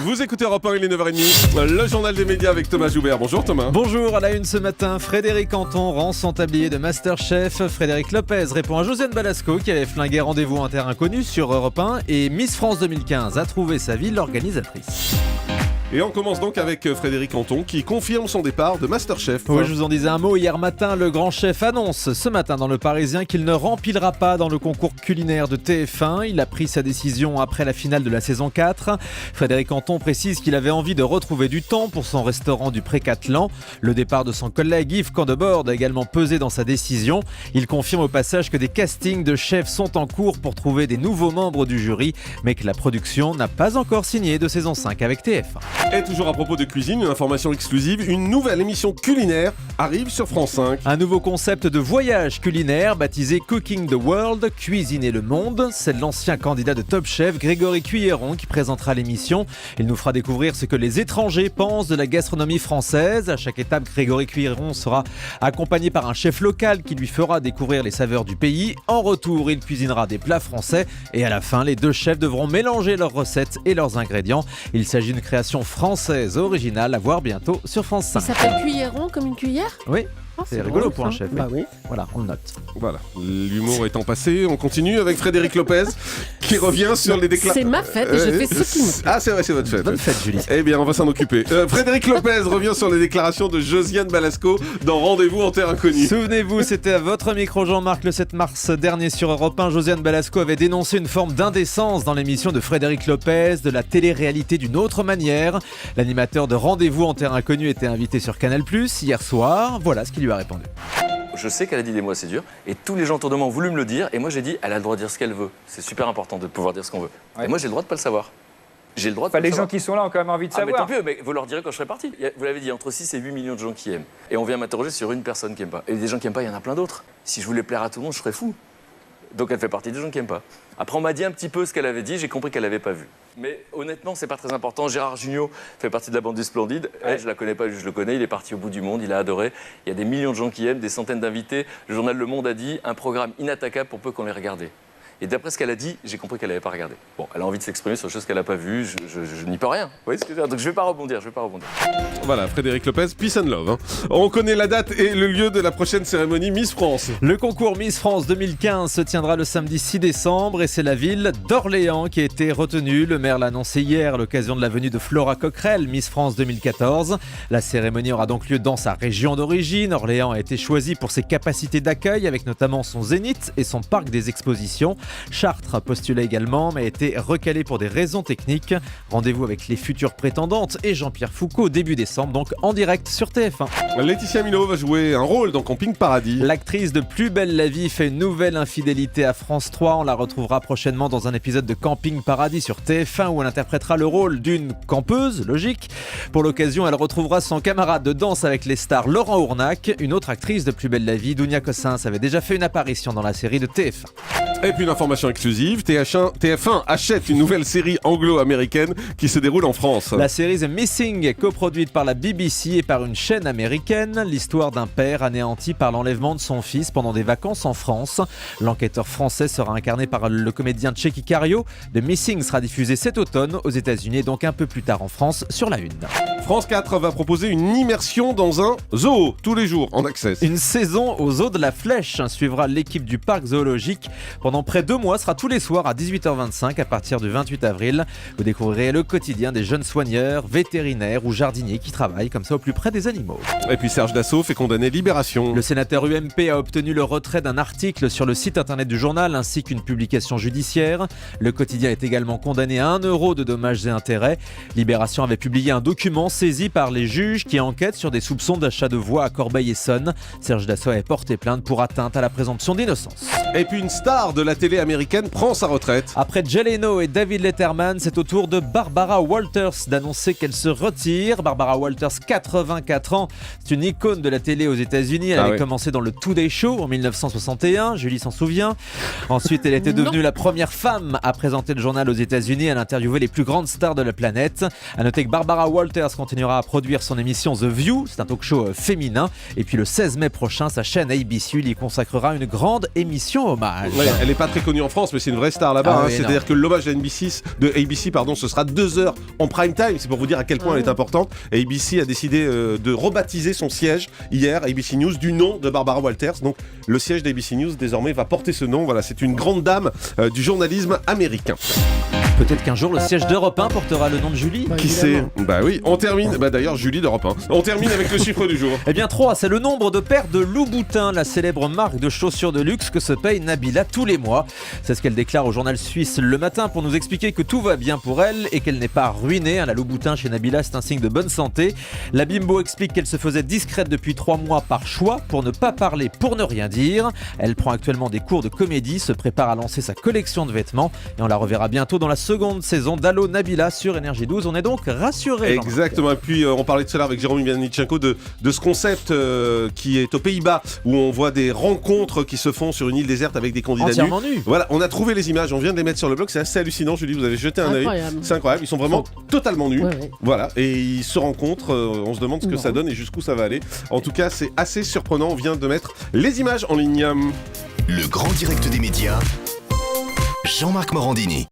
Vous écoutez Europe 1, il est 9h30, le journal des médias avec Thomas Joubert. Bonjour Thomas. Bonjour, à la une ce matin, Frédéric Canton rend son tablier de Masterchef. Frédéric Lopez répond à Josiane Balasco qui avait flingué Rendez-vous en terre inconnue sur Europe 1 et Miss France 2015 a trouvé sa vie l'organisatrice. Et on commence donc avec Frédéric Canton qui confirme son départ de Masterchef. Oui, je vous en disais un mot. Hier matin, le grand chef annonce ce matin dans Le Parisien qu'il ne remplira pas dans le concours culinaire de TF1. Il a pris sa décision après la finale de la saison 4. Frédéric Canton précise qu'il avait envie de retrouver du temps pour son restaurant du Pré-Catelan. Le départ de son collègue Yves Candebord a également pesé dans sa décision. Il confirme au passage que des castings de chefs sont en cours pour trouver des nouveaux membres du jury, mais que la production n'a pas encore signé de saison 5 avec TF1. Et toujours à propos de cuisine, une information exclusive, une nouvelle émission culinaire arrive sur France 5. Un nouveau concept de voyage culinaire baptisé Cooking the World, cuisiner le monde. C'est l'ancien candidat de Top Chef, Grégory Cuilleron, qui présentera l'émission. Il nous fera découvrir ce que les étrangers pensent de la gastronomie française. À chaque étape, Grégory Cuilleron sera accompagné par un chef local qui lui fera découvrir les saveurs du pays. En retour, il cuisinera des plats français. Et à la fin, les deux chefs devront mélanger leurs recettes et leurs ingrédients. Il s'agit d'une création française originale à voir bientôt sur France 5. Il s'appelle Cuilleron comme une cuillère ? Oui. Oh, C'est rigolo drôle, pour un ça. chef. Bah oui. Voilà, on le note. Voilà, l'humour étant passé, on continue avec Frédéric Lopez qui revient sur les déclarations. C'est ma fête et je fais ce qu'il me plaît. Ah c'est vrai, c'est votre fête. Bonne fête, Julie. Eh bien, on va s'en occuper. Frédéric Lopez revient sur les déclarations de Josiane Balasco dans Rendez-vous en terre inconnue. Souvenez-vous, c'était à votre micro Jean-Marc le 7 mars dernier sur Europe 1. Josiane Balasco avait dénoncé une forme d'indécence dans l'émission de Frédéric Lopez, de la télé-réalité d'une autre manière. L'animateur de Rendez-vous en terre inconnue était invité sur Canal+ hier soir. Voilà ce qu'il lui a répondu. Je sais qu'elle a dit des mots assez durs et tous les gens autour de moi ont voulu me le dire et moi j'ai dit elle a le droit de dire ce qu'elle veut. C'est super important de pouvoir dire ce qu'on veut. Ouais. Et moi j'ai le droit de pas le savoir. J'ai le droit de Enfin, pas le les savoir. gens qui sont là ont quand même envie de Ah mais savoir. tant pis, mais vous leur direz quand je serai parti. Vous l'avez dit, entre 6 et 8 millions de gens qui aiment. Et on vient m'interroger sur une personne qui aime pas. Et des gens qui aiment pas, il y en a plein d'autres. Si je voulais plaire à tout le monde, je serais fou. Donc elle fait partie des gens qui aiment pas. Après on m'a dit un petit peu ce qu'elle avait dit, j'ai compris qu'elle l'avait pas vu. Mais honnêtement, c'est pas très important. Gérard Jugnot fait partie de la bande du Splendide. Ouais. Je la connais pas, je le connais. Il est parti au bout du monde, il a adoré. Il y a des millions de gens qui aiment, des centaines d'invités. Le journal Le Monde a dit un programme inattaquable pour peu qu'on l'ait regardé. Et d'après ce qu'elle a dit, j'ai compris qu'elle n'avait pas regardé. Bon, elle a envie de s'exprimer sur des choses qu'elle n'a pas vues. Je n'y peux rien. Vous voyez ce que je veux dire ? Donc je vais pas rebondir. Voilà, Frédéric Lopez, peace and love. On connaît la date et le lieu de la prochaine cérémonie Miss France. Le concours Miss France 2015 se tiendra le samedi 6 décembre et c'est la ville d'Orléans qui a été retenue. Le maire l'a annoncé hier à l'occasion de la venue de Flora Coquerel, Miss France 2014. La cérémonie aura donc lieu dans sa région d'origine. Orléans a été choisi pour ses capacités d'accueil avec notamment son zénith et son parc des expositions. Chartres postulait également mais a été recalé pour des raisons techniques. Rendez-vous avec les futures prétendantes et Jean-Pierre Foucault début décembre, donc en direct sur TF1. Laetitia Milot va jouer un rôle dans Camping Paradis. L'actrice de Plus belle la vie fait une nouvelle infidélité à France 3. On la retrouvera prochainement dans un épisode de Camping Paradis sur TF1 où elle interprétera le rôle d'une campeuse, logique. Pour l'occasion, elle retrouvera son camarade de danse avec les stars Laurent Ournac. Une autre actrice de Plus belle la vie, Dounia Cossins, avait déjà fait une apparition dans la série de TF1. Et puis une information exclusive, TF1 achète une nouvelle série anglo-américaine qui se déroule en France. La série The Missing est coproduite par la BBC et par une chaîne américaine. L'histoire d'un père anéanti par l'enlèvement de son fils pendant des vacances en France. L'enquêteur français sera incarné par le comédien Tchéky Cario. The Missing sera diffusé cet automne aux États-Unis et donc un peu plus tard en France sur la Une. France 4 va proposer une immersion dans un zoo tous les jours en access. Une saison aux eaux de la Flèche suivra l'équipe du parc zoologique. Pendant près de 2 mois, sera tous les soirs à 18h25 à partir du 28 avril. Vous découvrirez le quotidien des jeunes soigneurs, vétérinaires ou jardiniers qui travaillent comme ça au plus près des animaux. Et puis Serge Dassault fait condamner Libération. Le sénateur UMP a obtenu le retrait d'un article sur le site internet du journal ainsi qu'une publication judiciaire. Le quotidien est également condamné à 1 € de dommages et intérêts. Libération avait publié un document saisi par les juges qui enquêtent sur des soupçons d'achat de voix à Corbeil-Essonnes. Serge Dassault avait porté plainte pour atteinte à la présomption d'innocence. Et puis une star de la télé américaine prend sa retraite. Après Jay Leno et David Letterman, c'est au tour de Barbara Walters d'annoncer qu'elle se retire. Barbara Walters, 84 ans, c'est une icône de la télé aux États-Unis. Elle avait commencé dans le Today Show en 1961, Julie s'en souvient. Ensuite, elle était devenue la première femme à présenter le journal aux États-Unis. Elle interviewait les plus grandes stars de la planète. À noter que Barbara Walters continuera à produire son émission The View, c'est un talk-show féminin. Et puis le 16 mai prochain, sa chaîne ABC lui consacrera une grande émission hommage. Ouais, elle n'est pas très connue en France, mais c'est une vraie star là-bas. Ah oui, C'est-à-dire que l'hommage de ABC, ce sera 2 heures en prime time. C'est pour vous dire à quel point elle est importante. Et ABC a décidé de rebaptiser son siège hier, ABC News, du nom de Barbara Walters. Donc le siège d'ABC News désormais va porter ce nom. Voilà, c'est une grande dame du journalisme américain. Peut-être qu'un jour le siège d'Europe 1 portera le nom de Julie. Qui sait ? Bah oui, on termine. Bah d'ailleurs, Julie d'Europe 1. On termine avec le chiffre du jour. Eh bien 3, c'est le nombre de paires de Louboutin, la célèbre marque de chaussures de luxe que se paye Nabila tous les mois. C'est ce qu'elle déclare au journal suisse Le Matin pour nous expliquer que tout va bien pour elle et qu'elle n'est pas ruinée. La Louboutin chez Nabila, c'est un signe de bonne santé. La Bimbo explique qu'elle se faisait discrète depuis 3 mois par choix pour ne pas parler, pour ne rien dire. Elle prend actuellement des cours de comédie, se prépare à lancer sa collection de vêtements et on la reverra bientôt dans la seconde saison d'Allo Nabila sur Énergie 12. On est donc rassurés. Exactement. Et puis on parlait de cela avec Jérôme Ivanichenko de ce concept qui est aux Pays-Bas où on voit des rencontres qui se font sur une île déserte avec des candidats nus. Voilà, on a trouvé les images, on vient de les mettre sur le blog. C'est assez hallucinant, Julie. Vous avez jeté un œil. C'est incroyable. Ils sont vraiment totalement nus. Ouais. Voilà, et ils se rencontrent. On se demande ce que ça donne et jusqu'où ça va aller. En tout cas, c'est assez surprenant. On vient de mettre les images en ligne. Le grand direct des médias, Jean-Marc Morandini.